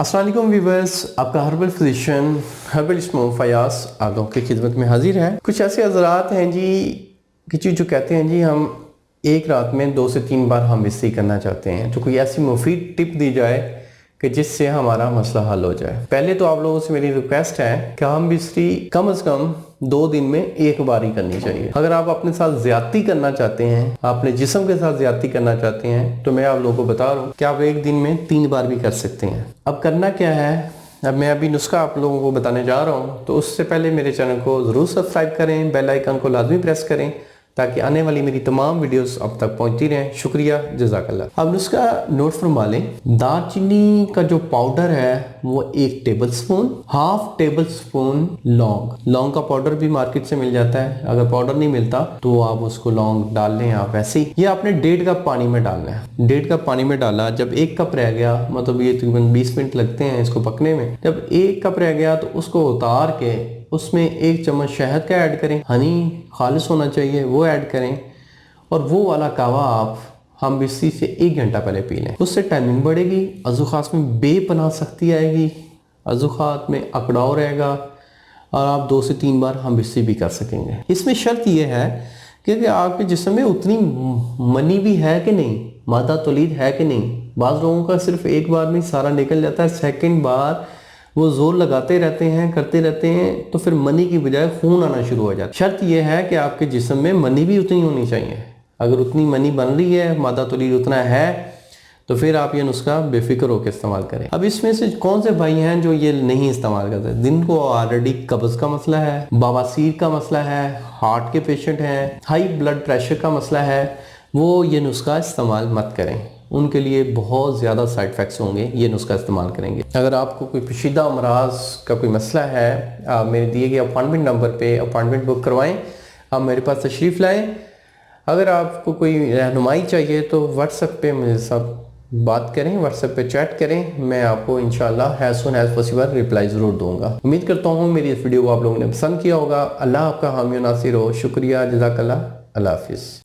अस्सलाम वालेकुम व्यूअर्स, आपका herbal physician herbalist Mohammad Fayaz आप लोगों की खिदमत में हाजिर है। कुछ ऐसे हजरात हैं जी कि जो कहते हैं जी हम एक रात में 2 से 3 बार हम इस्त्री करना चाहते हैं, तो कोई ऐसी मुफीद टिप दी जाए कि जिससे हमारा मसला हल हो जाए। पहले तो आप लोगों से मेरी रिक्वेस्ट है कि हम इस्त्री कम से कम 2 दिन में एक बार ही करनी चाहिए। अगर आप अपने साथ ज्यादती करना चाहते हैं, अपने जिस्म के साथ ज्यादती करना चाहते हैं, तो मैं आप लोगों को बता रहा हूँ कि आप एक दिन में 3 बार भी कर सकते हैं। अब करना क्या है, अब मैं अभी नुस्खा आप लोगों को बताने जा रहा हूँ। तो उससे पहले मेरे चैनल को ज़रूर सब्सक्राइब करें, बेल आइकन को लाजमी प्रेस करें ताकि आने वाली मेरी तमाम वीडियोस अब तक पहुंचती रहें। शुक्रिया, जज़ाकल्लाह। अब नुस्खा नोट फरमा लें। दालचीनी का जो पाउडर है वो 1 table spoon, half table spoon लौंग का पाउडर भी मार्केट से मिल जाता है। अगर पाउडर नहीं मिलता तो आप उसको लौंग डाल लें आप वैसे ही। ये आपने 1.5 कप पानी में डालना है। 1.5 कप पानी में डाला, जब 1 कप रह गया, मतलब ये तकरीबन 20 मिनट लगते हैं इसको पकने में। जब 1 कप रह गया तो उसको उतार के उसमें 1 चम्मच शहद का ऐड करें, हनी खालिस होना चाहिए वो ऐड करें, और वो वाला कावा आप हम बिस्ती से 1 घंटा पहले पी लें। उससे टाइमिंग बढ़ेगी, अज़ुखात में बेपनाह सख्ती आएगी, अज़ुखात में अकड़ाव रहेगा और आप 2 से 3 बार हम बिस्ती भी कर सकेंगे। इसमें शर्त यह है कि आपके जिस्म में उतनी मनी भी है कि नहीं, मादा तौलीद है कि नहीं। बाज़ लोगों का सिर्फ एक बार में सारा निकल जाता है, सेकेंड बार वो जोर लगाते रहते हैं, करते रहते हैं, तो फिर मनी की बजाय खून आना शुरू हो जाता है। शर्त यह है कि आपके जिस्म में मनी भी उतनी होनी चाहिए। अगर उतनी मनी बन रही है, मादा तौलीद उतना है, तो फिर आप ये नुस्खा बेफिक्र होकर इस्तेमाल करें। अब इसमें से कौन से भाई हैं जो ये नहीं इस्तेमाल करते? जिनको ऑलरेडी कब्ज का मसला है, बवासीर का मसला है, हार्ट के पेशेंट हैं, हाई ब्लड प्रेशर का मसला है, वो ये नुस्खा इस्तेमाल मत करें। उनके लिए बहुत ज़्यादा साइड इफ़ेक्ट्स होंगे ये नुस्खा इस्तेमाल करेंगे। अगर आपको कोई पेचीदा अमराज का कोई मसला है, आप मेरे दिए गए अपॉइंटमेंट नंबर पे अपॉइंटमेंट बुक करवाएं, आप मेरे पास तशरीफ़ लाएं। अगर आपको कोई रहनुमाई चाहिए तो व्हाट्सएप पे मेरे साथ बात करें, व्हाट्सएप पे चैट करें, मैं आपको इंशाल्लाह as soon as possible reply ज़रूर दूंगा। उम्मीद करता हूँ मेरी इस वीडियो को आप लोगों ने पसंद किया होगा। अल्लाह आपका हामी नासिर हो। शुक्रिया, जज़ाकल्लाह, अल्लाह हाफिज़।